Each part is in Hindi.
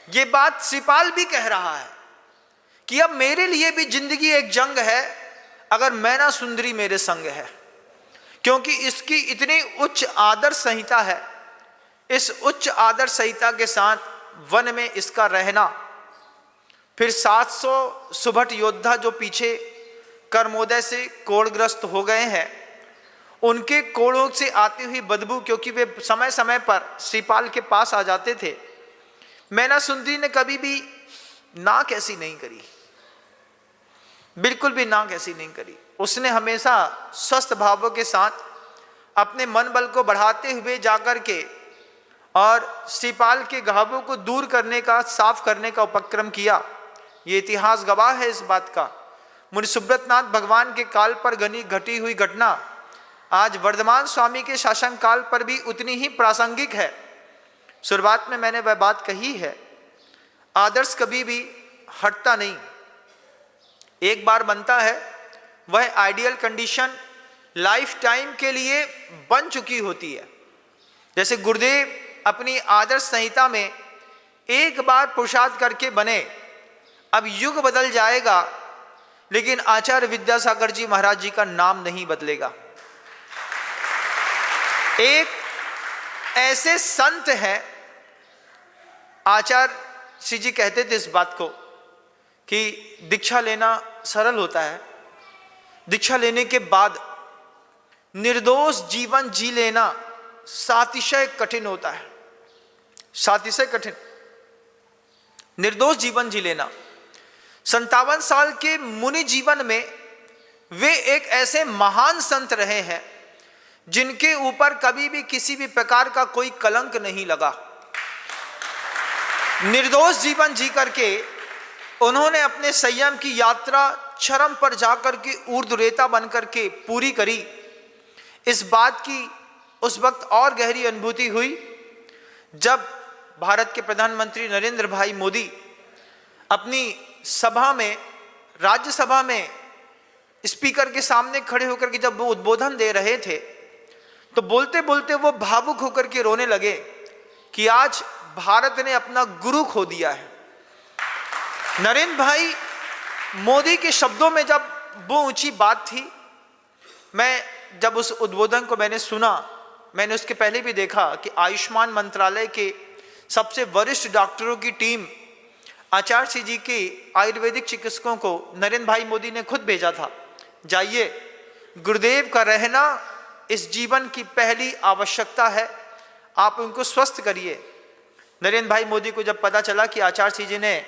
ये बात श्रीपाल भी कह रहा है कि अब मेरे लिए भी जिंदगी एक जंग है अगर मैना सुंदरी मेरे संग है, क्योंकि इसकी इतनी उच्च आदर्श संहिता है। इस उच्च आदर्श संहिता के साथ वन में इसका रहना, फिर 700 सुभट योद्धा जो पीछे कर्मोदय से कोढ़ग्रस्त हो गए हैं, उनके कोड़ों से आती हुई बदबू, क्योंकि वे समय समय पर श्रीपाल के पास आ जाते थे। मैना सुंदरी ने कभी भी नाक ऐसी नहीं करी, बिल्कुल भी नाक ऐसी नहीं करी। उसने हमेशा स्वस्थ भावों के साथ अपने मन बल को बढ़ाते हुए जाकर के और श्रीपाल के घावों को दूर करने का, साफ करने का उपक्रम किया। ये इतिहास गवाह है इस बात का। मुनि सुब्रतनाथ भगवान के काल पर घटी हुई घटना आज वर्धमान स्वामी के शासन काल पर भी उतनी ही प्रासंगिक है। शुरुआत में मैंने वह बात कही है, आदर्श कभी भी हटता नहीं, एक बार बनता है वह आइडियल कंडीशन लाइफ टाइम के लिए बन चुकी होती है। जैसे गुरुदेव अपनी आदर्श संहिता में एक बार पुरुषार्थ करके बने, अब युग बदल जाएगा लेकिन आचार्य विद्यासागर जी महाराज जी का नाम नहीं बदलेगा। एक ऐसे संत हैं, आचार्य श्री जी कहते थे इस बात को कि दीक्षा लेना सरल होता है, दीक्षा लेने के बाद निर्दोष जीवन जी लेना सातिशय कठिन होता है, सातिशय कठिन। निर्दोष जीवन जी लेना। 57 साल के मुनि जीवन में वे एक ऐसे महान संत रहे हैं जिनके ऊपर कभी भी किसी भी प्रकार का कोई कलंक नहीं लगा। निर्दोष जीवन जी करके उन्होंने अपने संयम की यात्रा चरम पर जाकर के ऊर्ध्वरेता बनकर के पूरी करी। इस बात की उस वक्त और गहरी अनुभूति हुई जब भारत के प्रधानमंत्री नरेंद्र भाई मोदी अपनी सभा में, राज्यसभा में स्पीकर के सामने खड़े होकर के जब वो उद्बोधन दे रहे थे तो बोलते बोलते वो भावुक होकर के रोने लगे कि आज भारत ने अपना गुरु खो दिया है। नरेंद्र भाई मोदी के शब्दों में जब वो ऊंची बात थी, मैं जब उस उद्बोधन को मैंने सुना, मैंने उसके पहले भी देखा कि आयुष्मान मंत्रालय के सबसे वरिष्ठ डॉक्टरों की टीम आचार्य श्री जी के आयुर्वेदिक चिकित्सकों को नरेंद्र भाई मोदी ने खुद भेजा था, जाइए गुरुदेव का रहना इस जीवन की पहली आवश्यकता है, आप उनको स्वस्थ करिए। नरेंद्र भाई मोदी को जब पता चला कि आचार्य श्री जी ने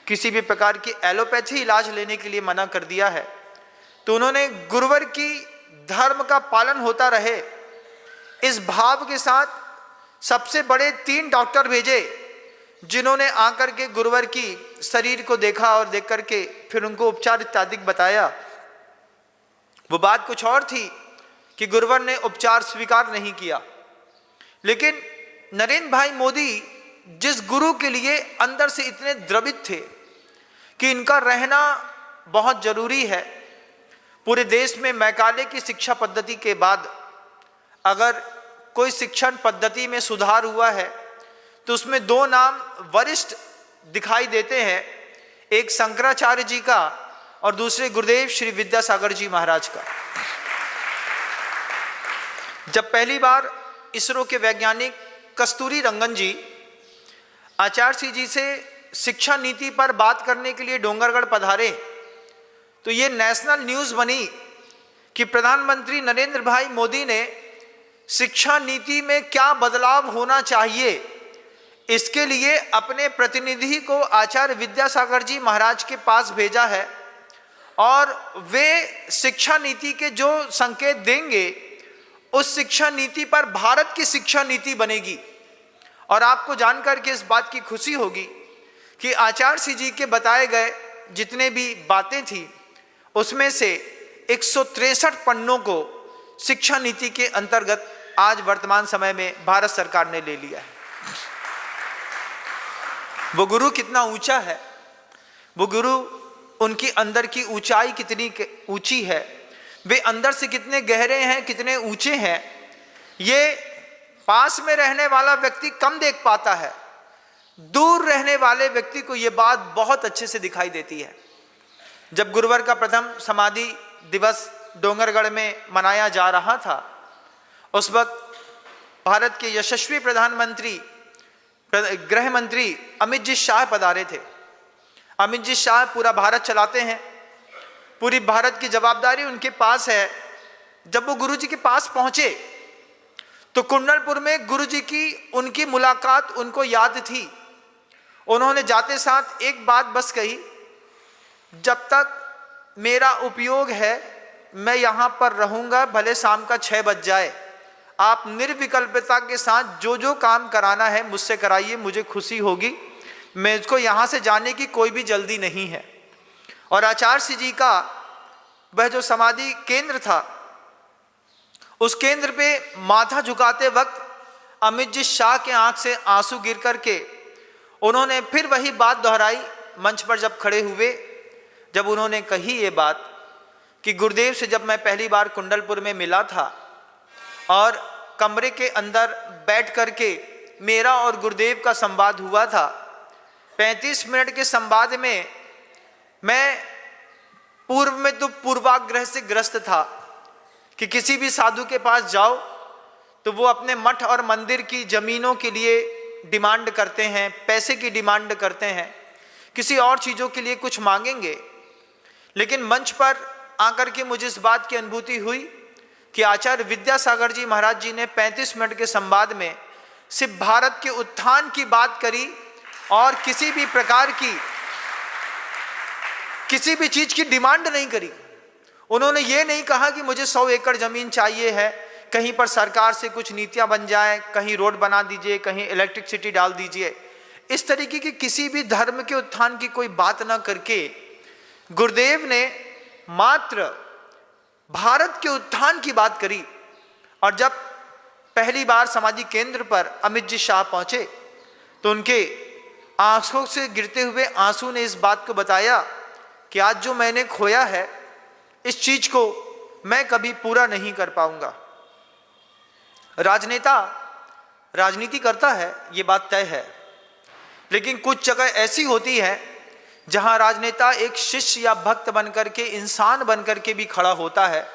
किसी भी प्रकार की एलोपैथी इलाज लेने के लिए मना कर दिया है, तो उन्होंने गुरुवर की धर्म का पालन होता रहे इस भाव के साथ सबसे बड़े 3 डॉक्टर भेजे जिन्होंने आकर के गुरुवर की शरीर को देखा और देख करके फिर उनको उपचार इत्यादि बताया। वो बात कुछ और थी कि गुरुवर ने उपचार स्वीकार नहीं किया, लेकिन नरेंद्र भाई मोदी जिस गुरु के लिए अंदर से इतने द्रवित थे कि इनका रहना बहुत जरूरी है। पूरे देश में मैकाले की शिक्षा पद्धति के बाद अगर कोई शिक्षण पद्धति में सुधार हुआ है तो उसमें 2 नाम वरिष्ठ दिखाई देते हैं, एक शंकराचार्य जी का और दूसरे गुरुदेव श्री विद्यासागर जी महाराज का। जब पहली बार इसरो के वैज्ञानिक कस्तूरी रंगन जी आचार्य श्री जी से शिक्षा नीति पर बात करने के लिए डोंगरगढ़ पधारे तो ये नेशनल न्यूज़ बनी कि प्रधानमंत्री नरेंद्र भाई मोदी ने शिक्षा नीति में क्या बदलाव होना चाहिए, इसके लिए अपने प्रतिनिधि को आचार्य विद्यासागर जी महाराज के पास भेजा है और वे शिक्षा नीति के जो संकेत देंगे उस शिक्षा नीति पर भारत की शिक्षा नीति बनेगी। और आपको जानकर के इस बात की खुशी होगी कि आचार्य श्री जी के बताए गए जितने भी बातें थी उसमें से 163 पन्नों को शिक्षा नीति के अंतर्गत आज वर्तमान समय में भारत सरकार ने ले लिया है। वो गुरु कितना ऊंचा है, वो गुरु उनकी अंदर की ऊंचाई कितनी ऊंची है, वे अंदर से कितने गहरे हैं, कितने ऊंचे हैं, ये पास में रहने वाला व्यक्ति कम देख पाता है। दूर रहने वाले व्यक्ति को यह बात बहुत अच्छे से दिखाई देती है। जब गुरुवर का प्रथम समाधि दिवस डोंगरगढ़ में मनाया जा रहा था, उस वक्त भारत के यशस्वी प्रधानमंत्री गृह मंत्री अमित जी शाह पधारे थे। अमित जी शाह पूरा भारत चलाते हैं, पूरी भारत की जवाबदारी उनके पास है। जब वो गुरु जी के पास पहुंचे तो कुंडलपुर में गुरु जी की उनकी मुलाकात उनको याद थी। उन्होंने जाते साथ एक बात बस कही, जब तक मेरा उपयोग है मैं यहाँ पर रहूँगा, भले शाम का 6 बज जाए। आप निर्विकल्पता के साथ जो जो काम कराना है मुझसे कराइए, मुझे खुशी होगी। मुझको यहाँ से जाने की कोई भी जल्दी नहीं है। और आचार्य श्री जी का वह जो समाधि केंद्र था, उस केंद्र पे माथा झुकाते वक्त अमित जी शाह के आंख से आंसू गिर करके उन्होंने फिर वही बात दोहराई। मंच पर जब खड़े हुए, जब उन्होंने कही ये बात कि गुरुदेव से जब मैं पहली बार कुंडलपुर में मिला था और कमरे के अंदर बैठ करके मेरा और गुरुदेव का संवाद हुआ था, 35 मिनट के संवाद में मैं पूर्व में तो पूर्वाग्रह से ग्रस्त था कि किसी भी साधु के पास जाओ तो वो अपने मठ और मंदिर की जमीनों के लिए डिमांड करते हैं, पैसे की डिमांड करते हैं, किसी और चीज़ों के लिए कुछ मांगेंगे। लेकिन मंच पर आकर के मुझे इस बात की अनुभूति हुई कि आचार्य विद्यासागर जी महाराज जी ने 35 मिनट के संवाद में सिर्फ भारत के उत्थान की बात करी और किसी भी प्रकार की किसी भी चीज की डिमांड नहीं करी। उन्होंने ये नहीं कहा कि मुझे 100 एकड़ जमीन चाहिए है, कहीं पर सरकार से कुछ नीतियां बन जाए, कहीं रोड बना दीजिए, कहीं इलेक्ट्रिसिटी डाल दीजिए। इस तरीके की किसी भी धर्म के उत्थान की कोई बात ना करके गुरुदेव ने मात्र भारत के उत्थान की बात करी। और जब पहली बार समाधि केंद्र पर अमित जी शाह पहुंचे तो उनके आंखों से गिरते हुए आंसू ने इस बात को बताया कि आज जो मैंने खोया है, इस चीज को मैं कभी पूरा नहीं कर पाऊंगा। राजनेता राजनीति करता है, ये बात तय है, लेकिन कुछ जगह ऐसी होती है जहां राजनेता एक शिष्य या भक्त बनकर के, इंसान बनकर के भी खड़ा होता है।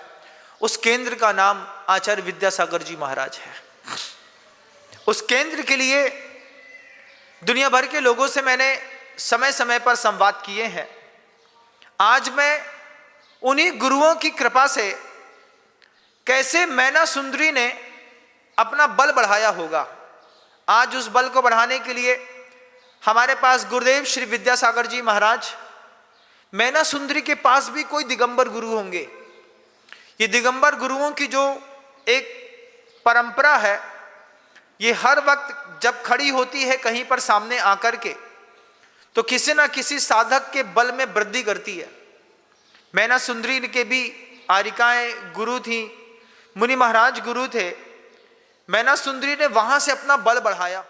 उस केंद्र का नाम आचार्य विद्यासागर जी महाराज है। उस केंद्र के लिए दुनिया भर के लोगों से मैंने समय समय पर संवाद किए हैं। आज मैं उन्हीं गुरुओं की कृपा से कैसे मैना सुंदरी ने अपना बल बढ़ाया होगा, आज उस बल को बढ़ाने के लिए हमारे पास गुरुदेव श्री विद्यासागर जी महाराज, मैना सुंदरी के पास भी कोई दिगंबर गुरु होंगे। ये दिगंबर गुरुओं की जो एक परंपरा है, ये हर वक्त जब खड़ी होती है कहीं पर सामने आकर के, तो किसी ना किसी साधक के बल में वृद्धि करती है। मैना सुंदरी के भी आरिकाएं गुरु थी, मुनि महाराज गुरु थे। मैना सुंदरी ने वहां से अपना बल बढ़ाया।